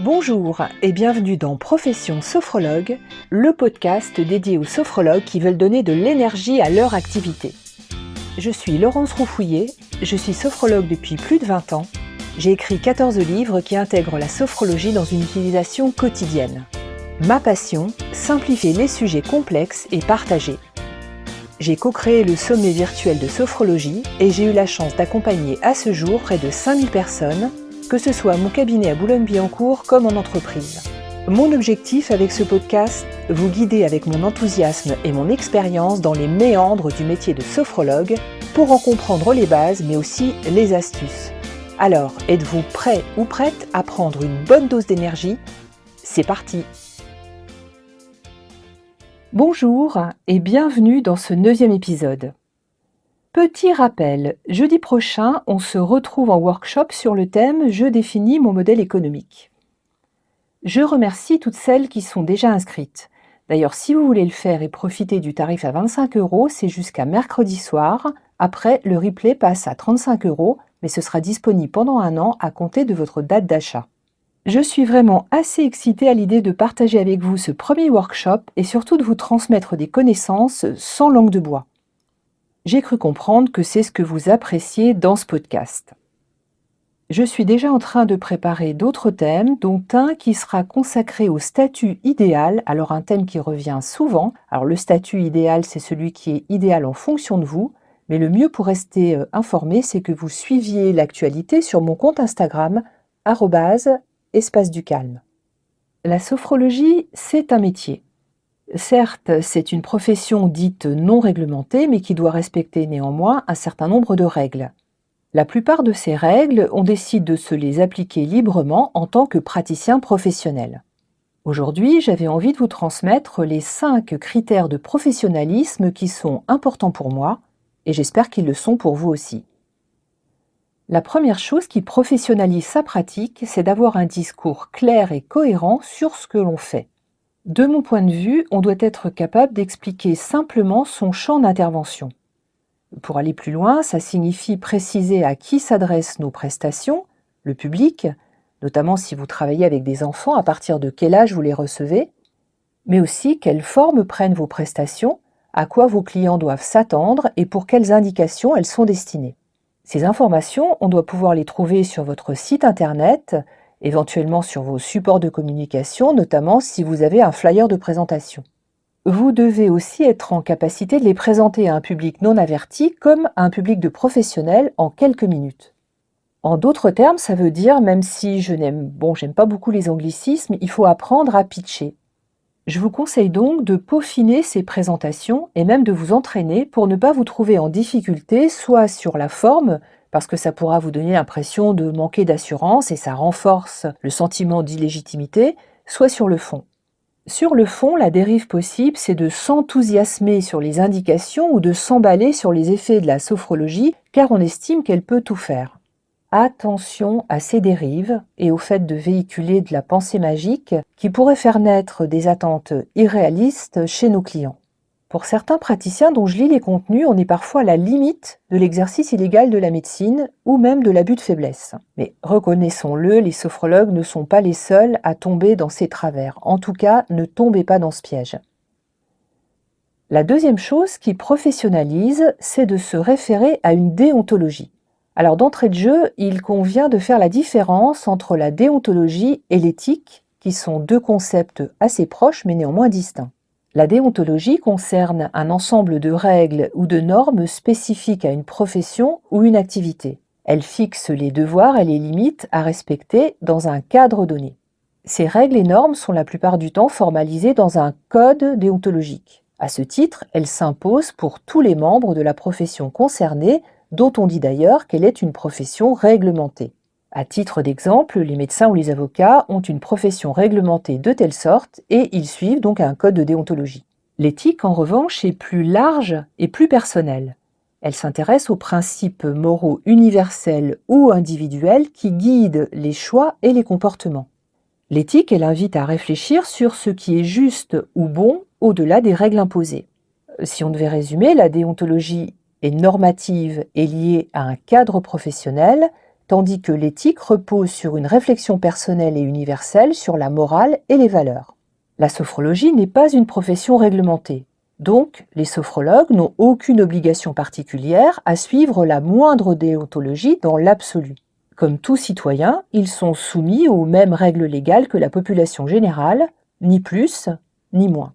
Bonjour et bienvenue dans Profession Sophrologue, le podcast dédié aux sophrologues qui veulent donner de l'énergie à leur activité. Je suis Laurence Roufouillet, je suis sophrologue depuis plus de 20 ans. J'ai écrit 14 livres qui intègrent la sophrologie dans une utilisation quotidienne. Ma passion, simplifier les sujets complexes et partagés. J'ai co-créé le sommet virtuel de sophrologie et j'ai eu la chance d'accompagner à ce jour près de 5000 personnes, que ce soit à mon cabinet à Boulogne-Billancourt comme en entreprise. Mon objectif avec ce podcast, vous guider avec mon enthousiasme et mon expérience dans les méandres du métier de sophrologue pour en comprendre les bases mais aussi les astuces. Alors, êtes-vous prêt ou prête à prendre une bonne dose d'énergie ? C'est parti! Bonjour et bienvenue dans ce 9e épisode. Petit rappel, jeudi prochain, on se retrouve en workshop sur le thème « Je définis mon modèle économique ». Je remercie toutes celles qui sont déjà inscrites. D'ailleurs, si vous voulez le faire et profiter du tarif à 25 €, c'est jusqu'à mercredi soir. Après, le replay passe à 35 €, mais ce sera disponible pendant un an à compter de votre date d'achat. Je suis vraiment assez excitée à l'idée de partager avec vous ce premier workshop et surtout de vous transmettre des connaissances sans langue de bois. J'ai cru comprendre que c'est ce que vous appréciez dans ce podcast. Je suis déjà en train de préparer d'autres thèmes, dont un qui sera consacré au statut idéal, alors un thème qui revient souvent. Alors le statut idéal, c'est celui qui est idéal en fonction de vous, mais le mieux pour rester informé, c'est que vous suiviez l'actualité sur mon compte Instagram, @espace du calme. La sophrologie, c'est un métier. Certes, c'est une profession dite non réglementée, mais qui doit respecter néanmoins un certain nombre de règles. La plupart de ces règles, on décide de se les appliquer librement en tant que praticien professionnel. Aujourd'hui, j'avais envie de vous transmettre les 5 critères de professionnalisme qui sont importants pour moi, et j'espère qu'ils le sont pour vous aussi. La première chose qui professionnalise sa pratique, c'est d'avoir un discours clair et cohérent sur ce que l'on fait. De mon point de vue, on doit être capable d'expliquer simplement son champ d'intervention. Pour aller plus loin, ça signifie préciser à qui s'adressent nos prestations, le public, notamment si vous travaillez avec des enfants, à partir de quel âge vous les recevez, mais aussi quelle forme prennent vos prestations, à quoi vos clients doivent s'attendre et pour quelles indications elles sont destinées. Ces informations, on doit pouvoir les trouver sur votre site internet, éventuellement sur vos supports de communication, notamment si vous avez un flyer de présentation. Vous devez aussi être en capacité de les présenter à un public non averti comme à un public de professionnels en quelques minutes. En d'autres termes, ça veut dire, même si j'aime pas beaucoup les anglicismes, il faut apprendre à pitcher. Je vous conseille donc de peaufiner ces présentations et même de vous entraîner pour ne pas vous trouver en difficulté, soit sur la forme, parce que ça pourra vous donner l'impression de manquer d'assurance et ça renforce le sentiment d'illégitimité, soit sur le fond. Sur le fond, la dérive possible, c'est de s'enthousiasmer sur les indications ou de s'emballer sur les effets de la sophrologie, car on estime qu'elle peut tout faire. Attention à ces dérives et au fait de véhiculer de la pensée magique qui pourrait faire naître des attentes irréalistes chez nos clients. Pour certains praticiens dont je lis les contenus, on est parfois à la limite de l'exercice illégal de la médecine ou même de l'abus de faiblesse. Mais reconnaissons-le, les sophrologues ne sont pas les seuls à tomber dans ces travers. En tout cas, ne tombez pas dans ce piège. La deuxième chose qui professionnalise, c'est de se référer à une déontologie. Alors d'entrée de jeu, il convient de faire la différence entre la déontologie et l'éthique, qui sont deux concepts assez proches mais néanmoins distincts. La déontologie concerne un ensemble de règles ou de normes spécifiques à une profession ou une activité. Elle fixe les devoirs et les limites à respecter dans un cadre donné. Ces règles et normes sont la plupart du temps formalisées dans un code déontologique. À ce titre, elles s'imposent pour tous les membres de la profession concernée, dont on dit d'ailleurs qu'elle est une profession réglementée. À titre d'exemple, les médecins ou les avocats ont une profession réglementée de telle sorte et ils suivent donc un code de déontologie. L'éthique, en revanche, est plus large et plus personnelle. Elle s'intéresse aux principes moraux universels ou individuels qui guident les choix et les comportements. L'éthique, elle invite à réfléchir sur ce qui est juste ou bon au-delà des règles imposées. Si on devait résumer, la déontologie est normative et liée à un cadre professionnel, tandis que l'éthique repose sur une réflexion personnelle et universelle sur la morale et les valeurs. La sophrologie n'est pas une profession réglementée, donc les sophrologues n'ont aucune obligation particulière à suivre la moindre déontologie dans l'absolu. Comme tout citoyen, ils sont soumis aux mêmes règles légales que la population générale, ni plus ni moins.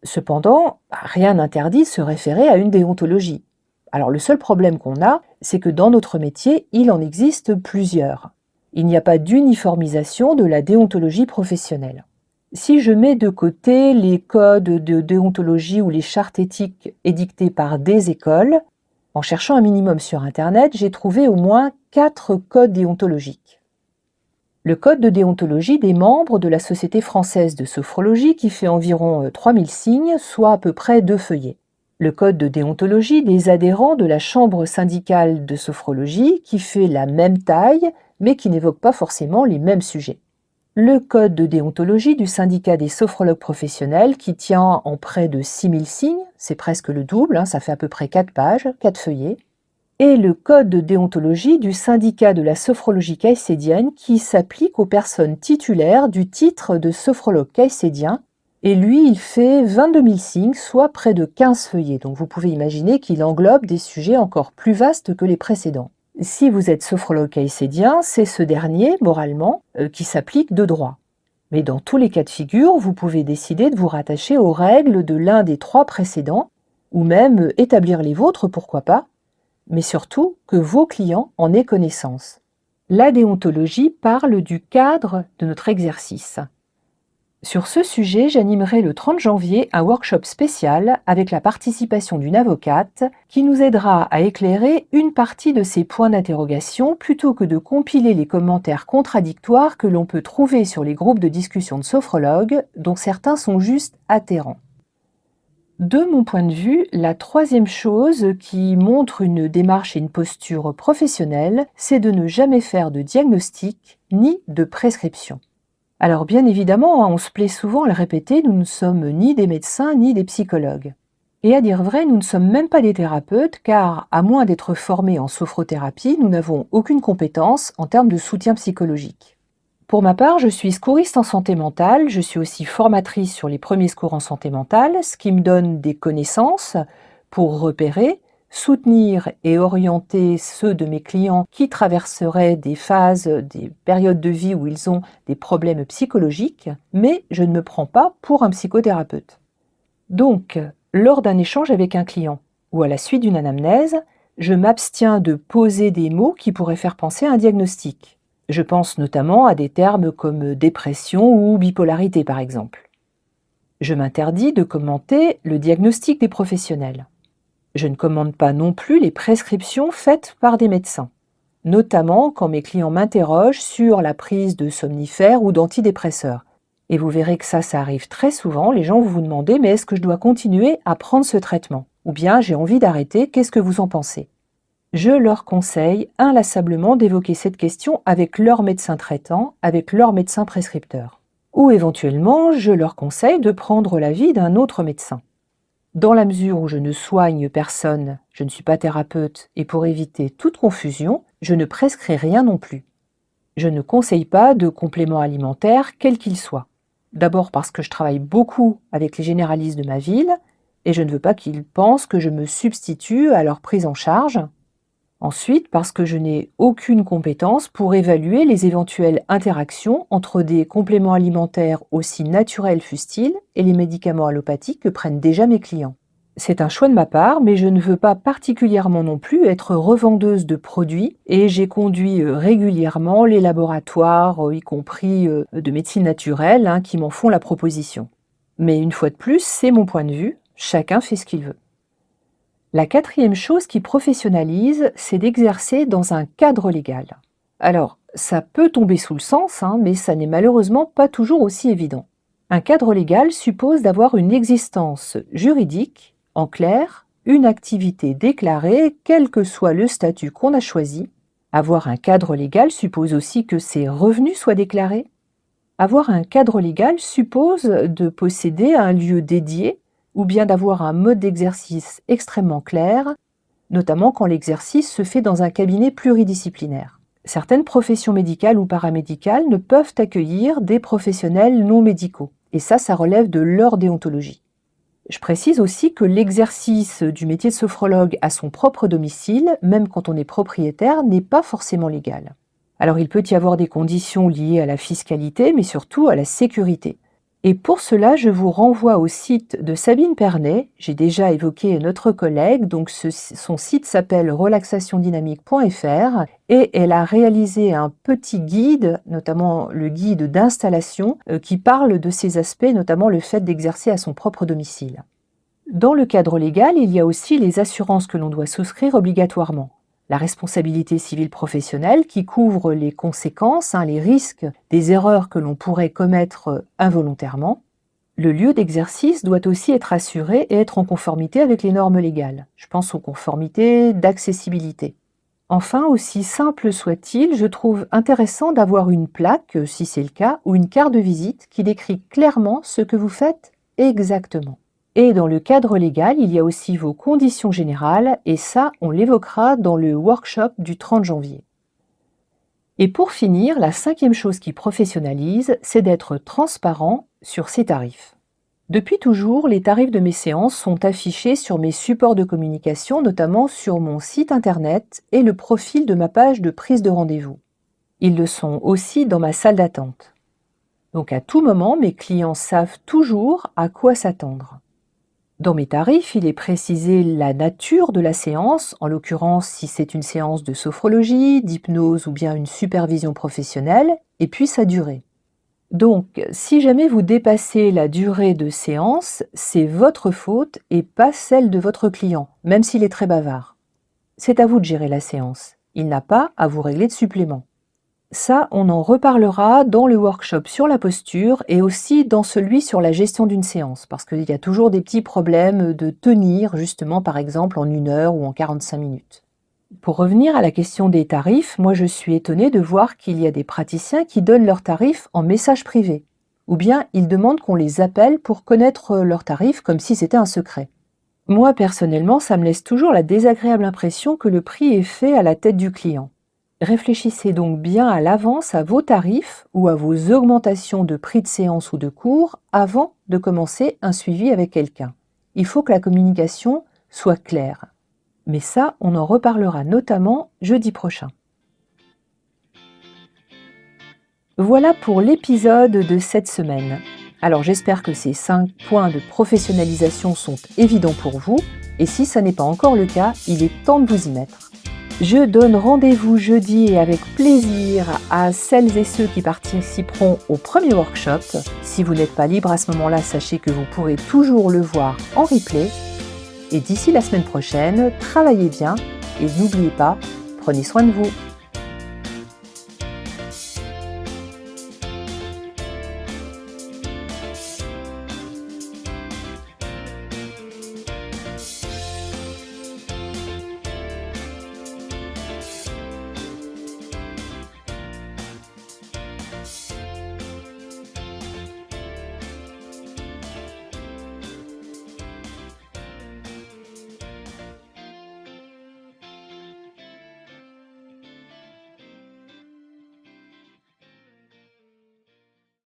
Cependant, rien n'interdit de se référer à une déontologie. Alors le seul problème qu'on a, c'est que dans notre métier, il en existe plusieurs. Il n'y a pas d'uniformisation de la déontologie professionnelle. Si je mets de côté les codes de déontologie ou les chartes éthiques édictées par des écoles, en cherchant un minimum sur Internet, j'ai trouvé au moins 4 codes déontologiques. Le code de déontologie des membres de la Société française de sophrologie qui fait environ 3000 signes, soit à peu près 2 feuillets. Le code de déontologie des adhérents de la Chambre syndicale de sophrologie qui fait la même taille mais qui n'évoque pas forcément les mêmes sujets. Le code de déontologie du syndicat des sophrologues professionnels qui tient en près de 6000 signes, c'est presque le double, ça fait à peu près 4 pages, 4 feuillets. Et le code de déontologie du syndicat de la sophrologie caïcédienne qui s'applique aux personnes titulaires du titre de sophrologue caïcédien. Et lui, il fait 22 000 signes, soit près de 15 feuillets. Donc vous pouvez imaginer qu'il englobe des sujets encore plus vastes que les précédents. Si vous êtes sophrologue caïcédien, c'est ce dernier, moralement, qui s'applique de droit. Mais dans tous les cas de figure, vous pouvez décider de vous rattacher aux règles de l'un des 3 précédents, ou même établir les vôtres, pourquoi pas, mais surtout que vos clients en aient connaissance. La déontologie parle du cadre de notre exercice. Sur ce sujet, j'animerai le 30 janvier un workshop spécial avec la participation d'une avocate qui nous aidera à éclairer une partie de ces points d'interrogation plutôt que de compiler les commentaires contradictoires que l'on peut trouver sur les groupes de discussion de sophrologues, dont certains sont juste atterrants. De mon point de vue, la 3e chose qui montre une démarche et une posture professionnelle, c'est de ne jamais faire de diagnostic ni de prescription. Alors bien évidemment, on se plaît souvent à le répéter, nous ne sommes ni des médecins ni des psychologues. Et à dire vrai, nous ne sommes même pas des thérapeutes car, à moins d'être formés en sophrothérapie, nous n'avons aucune compétence en termes de soutien psychologique. Pour ma part, je suis secouriste en santé mentale, je suis aussi formatrice sur les premiers secours en santé mentale, ce qui me donne des connaissances pour repérer, soutenir et orienter ceux de mes clients qui traverseraient des phases, des périodes de vie où ils ont des problèmes psychologiques, mais je ne me prends pas pour un psychothérapeute. Donc, lors d'un échange avec un client ou à la suite d'une anamnèse, je m'abstiens de poser des mots qui pourraient faire penser à un diagnostic. Je pense notamment à des termes comme dépression ou bipolarité par exemple. Je m'interdis de commenter le diagnostic des professionnels. Je ne commande pas non plus les prescriptions faites par des médecins, notamment quand mes clients m'interrogent sur la prise de somnifères ou d'antidépresseurs. Et vous verrez que ça arrive très souvent, les gens vont vous demander « mais est-ce que je dois continuer à prendre ce traitement ?» ou bien « j'ai envie d'arrêter, qu'est-ce que vous en pensez ?» Je leur conseille inlassablement d'évoquer cette question avec leur médecin traitant, avec leur médecin prescripteur. Ou éventuellement, je leur conseille de prendre l'avis d'un autre médecin. Dans la mesure où je ne soigne personne, je ne suis pas thérapeute, et pour éviter toute confusion, je ne prescris rien non plus. Je ne conseille pas de compléments alimentaires, quels qu'ils soient. D'abord parce que je travaille beaucoup avec les généralistes de ma ville, et je ne veux pas qu'ils pensent que je me substitue à leur prise en charge. Ensuite, parce que je n'ai aucune compétence pour évaluer les éventuelles interactions entre des compléments alimentaires aussi naturels fussent-ils et les médicaments allopathiques que prennent déjà mes clients. C'est un choix de ma part, mais je ne veux pas particulièrement non plus être revendeuse de produits et j'ai conduit régulièrement les laboratoires, y compris de médecine naturelle, qui m'en font la proposition. Mais une fois de plus, c'est mon point de vue, chacun fait ce qu'il veut. La 4e chose qui professionnalise, c'est d'exercer dans un cadre légal. Alors, ça peut tomber sous le sens, mais ça n'est malheureusement pas toujours aussi évident. Un cadre légal suppose d'avoir une existence juridique, en clair, une activité déclarée, quel que soit le statut qu'on a choisi. Avoir un cadre légal suppose aussi que ses revenus soient déclarés. Avoir un cadre légal suppose de posséder un lieu dédié ou bien d'avoir un mode d'exercice extrêmement clair, notamment quand l'exercice se fait dans un cabinet pluridisciplinaire. Certaines professions médicales ou paramédicales ne peuvent accueillir des professionnels non médicaux, et ça relève de leur déontologie. Je précise aussi que l'exercice du métier de sophrologue à son propre domicile, même quand on est propriétaire, n'est pas forcément légal. Alors il peut y avoir des conditions liées à la fiscalité, mais surtout à la sécurité. Et pour cela, je vous renvoie au site de Sabine Pernay. J'ai déjà évoqué notre collègue, donc son site s'appelle relaxationdynamique.fr et elle a réalisé un petit guide, notamment le guide d'installation, qui parle de ces aspects, notamment le fait d'exercer à son propre domicile. Dans le cadre légal, il y a aussi les assurances que l'on doit souscrire obligatoirement. La responsabilité civile professionnelle qui couvre les conséquences, les risques des erreurs que l'on pourrait commettre involontairement. Le lieu d'exercice doit aussi être assuré et être en conformité avec les normes légales. Je pense aux conformités d'accessibilité. Enfin, aussi simple soit-il, je trouve intéressant d'avoir une plaque, si c'est le cas, ou une carte de visite qui décrit clairement ce que vous faites exactement. Et dans le cadre légal, il y a aussi vos conditions générales, et ça, on l'évoquera dans le workshop du 30 janvier. Et pour finir, la 5e chose qui professionnalise, c'est d'être transparent sur ses tarifs. Depuis toujours, les tarifs de mes séances sont affichés sur mes supports de communication, notamment sur mon site internet et le profil de ma page de prise de rendez-vous. Ils le sont aussi dans ma salle d'attente. Donc à tout moment, mes clients savent toujours à quoi s'attendre. Dans mes tarifs, il est précisé la nature de la séance, en l'occurrence si c'est une séance de sophrologie, d'hypnose ou bien une supervision professionnelle, et puis sa durée. Donc, si jamais vous dépassez la durée de séance, c'est votre faute et pas celle de votre client, même s'il est très bavard. C'est à vous de gérer la séance. Il n'a pas à vous régler de supplément. Ça, on en reparlera dans le workshop sur la posture et aussi dans celui sur la gestion d'une séance, parce qu'il y a toujours des petits problèmes de tenir, justement, par exemple, en 1 heure ou en 45 minutes. Pour revenir à la question des tarifs, moi je suis étonnée de voir qu'il y a des praticiens qui donnent leurs tarifs en message privé, ou bien ils demandent qu'on les appelle pour connaître leurs tarifs comme si c'était un secret. Moi personnellement, ça me laisse toujours la désagréable impression que le prix est fait à la tête du client. Réfléchissez donc bien à l'avance à vos tarifs ou à vos augmentations de prix de séance ou de cours avant de commencer un suivi avec quelqu'un. Il faut que la communication soit claire. Mais ça, on en reparlera notamment jeudi prochain. Voilà pour l'épisode de cette semaine. Alors j'espère que ces 5 points de professionnalisation sont évidents pour vous, et si ça n'est pas encore le cas, il est temps de vous y mettre. Je donne rendez-vous jeudi et avec plaisir à celles et ceux qui participeront au premier workshop. Si vous n'êtes pas libre à ce moment-là, sachez que vous pourrez toujours le voir en replay. Et d'ici la semaine prochaine, travaillez bien et n'oubliez pas, prenez soin de vous.